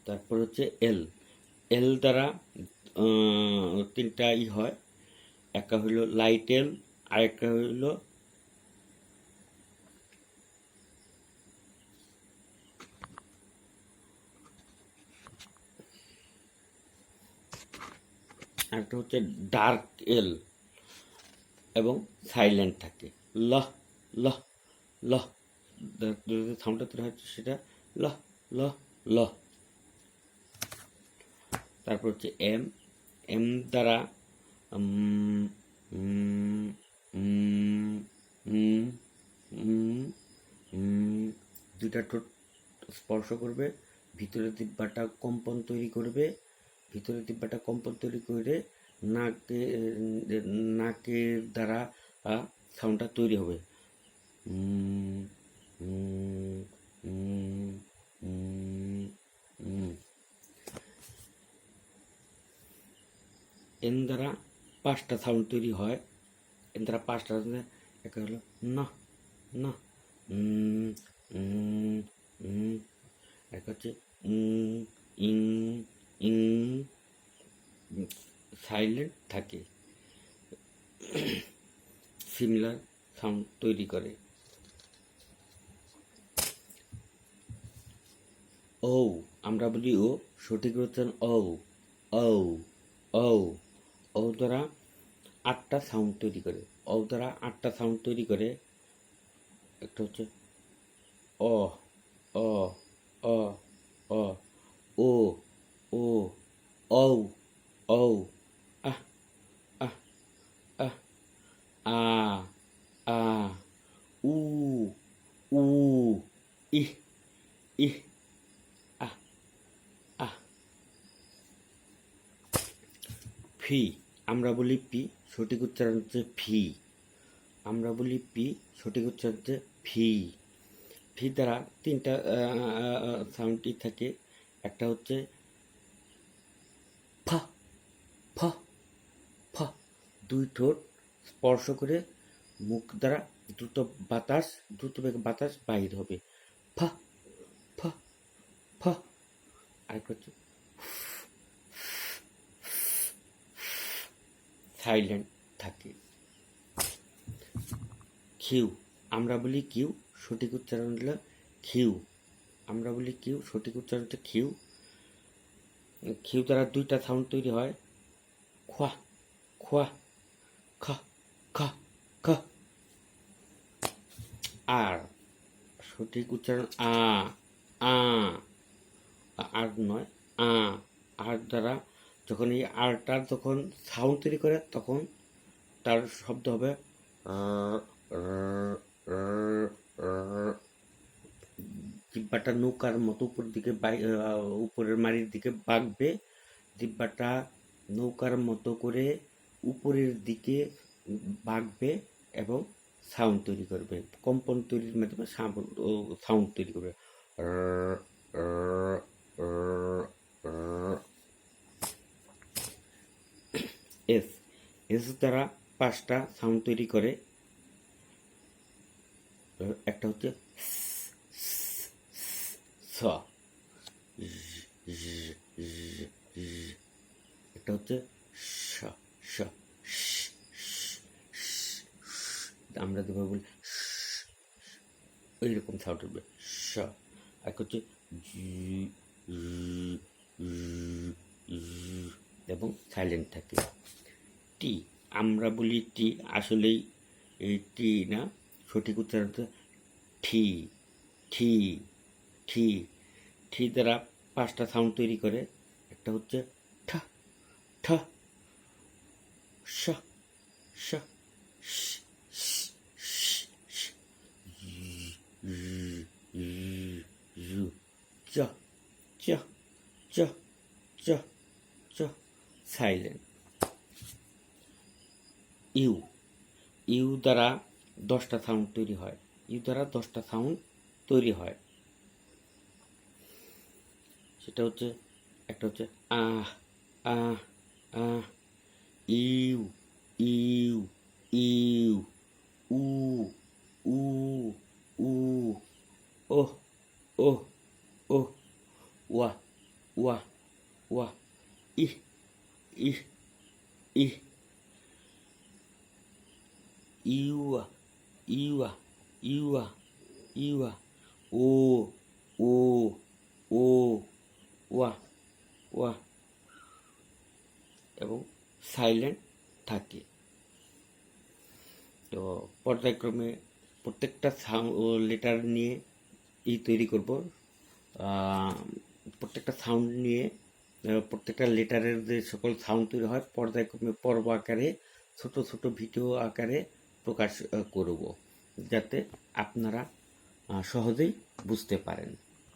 তারপর হচ্ছে এল। এল দ্বারা তিনটা হয়, একটা হইল লাইট এল, আরেকটা হইল ডার্ক এল এবং সাইলেন্ট থাকে। ল ল ল সাউন্ডটা তৈরি হচ্ছে সেটা ল ল ল। তারপর হচ্ছে এম। এম দ্বারা দুইটা ঠোঁট স্পর্শ করবে, ভিতরের দিব্যাটা কম্পন তৈরি করবে, ভিতরের দিব্যাটা কম্পন তৈরি করে নাকের দ্বারা সাউন্ডটা তৈরি হবে। এন দ্বারা 5টা সাউন্ড তৈরি হয়। এন দ্বারা 5টা, একটা হলো না না, একটা হচ্ছে ইং ইং, সাইলেন্ট থাকে, সিমিলার সাউন্ড তৈরি করে। ও, আমরা বলি ও, সঠিক উচ্চারণ ও ও ও। ও দ্বারা 8টা সাউন্ড তৈরি করে। ও দ্বারা 8টা সাউন্ড তৈরি করে। একটা হচ্ছে অ অ অ অ, ও ও, ঔ ঔ, আহ আহ আহ, আ আ, উ উ, ইহ ইহ, আহ আহ। ফি, আমরা বলি পি, সঠিক উচ্চারণ হচ্ছে ফি। আমরা বলি পি, সঠিক উচ্চারণ হচ্ছে ফি। ফি দ্বারা 3টা সাউন্ডই থাকে। একটা হচ্ছে ফ ফ ফ, 2 ঠোঁট স্পর্শ করে মুখ দ্বারা দ্রুত বেগে বাতাস বাহির হবে। ফ ফ ফ। আরেকটা হচ্ছে সাইলেন্ট থাকে। কিউ, আমরা বলি কিউ, সঠিক উচ্চারণ হলো কিউ। আমরা বলি কিউ, সঠিক উচ্চারণ হচ্ছে কিউ। কিউ দ্বারা 2টা সাউন্ড তৈরি হয়, খোয়া খোয়া, খ খ খ। আর, সঠিক উচ্চারণ আ আ, আর নয় আ। আর দ্বারা যখন এই আরটার যখন সাউন্ড তৈরি করে তখন তার শব্দ হবে জিহ্বাটা নৌকার মতো উপরের মাড়ির দিকে বাঁকবে। জিহ্বাটা নৌকার মতো করে উপরের দিকে বাঁকবে এবং সাউন্ড তৈরি করবে, কম্পন তৈরির মাধ্যমে সাউন্ড তৈরি করবে। এস। এস দ্বারা 5টা সাউন্ড তৈরি করে। একটা হচ্ছে স, একটা হচ্ছে স স, আমরা যেভাবে বলি ওইরকম সাউন্ড হবে স। আর হচ্ছে এবং সাইলেন্ট থাকে। টি, আমরা বলি টি, আসলেই এই টি না, সঠিক উচ্চারণ হচ্ছে ঠি ঠি ঠি। ঠি দ্বারা 5টা সাউন্ড তৈরি করে। একটা হচ্ছে ঠ ঠ, স স, চ চ চ চ চ, সাইলেন্ট। ইউ। ইউ দ্বারা 10টা সাউন্ড তৈরি হয়। ইউ দ্বারা 10টা সাউন্ড তৈরি হয়। সেটা হচ্ছে, একটা হচ্ছে আহ আহ আহ, ইউ ইউ ইউ, উ উ উ, ওহ ওহ ওহ, ওয়া ইউয়া ইউয়া ইউয়া ইউয়া ও ও ও ওয়া ওয়া এবং সাইলেন্ট থাকে। তো পর্যায়ক্রমে প্রত্যেকটা লেটার নিয়ে তৈরি করব, প্রত্যেকটা সাউন্ড নিয়ে প্রত্যেকটা লেটারের যে সকল সাউন্ড তৈরি হয় পর্যায়ক্রমে পর্ব আকারে ছোট ছোট ভিডিও আকারে প্রকাশ করব, যাতে আপনারা সহজেই বুঝতে পারেন।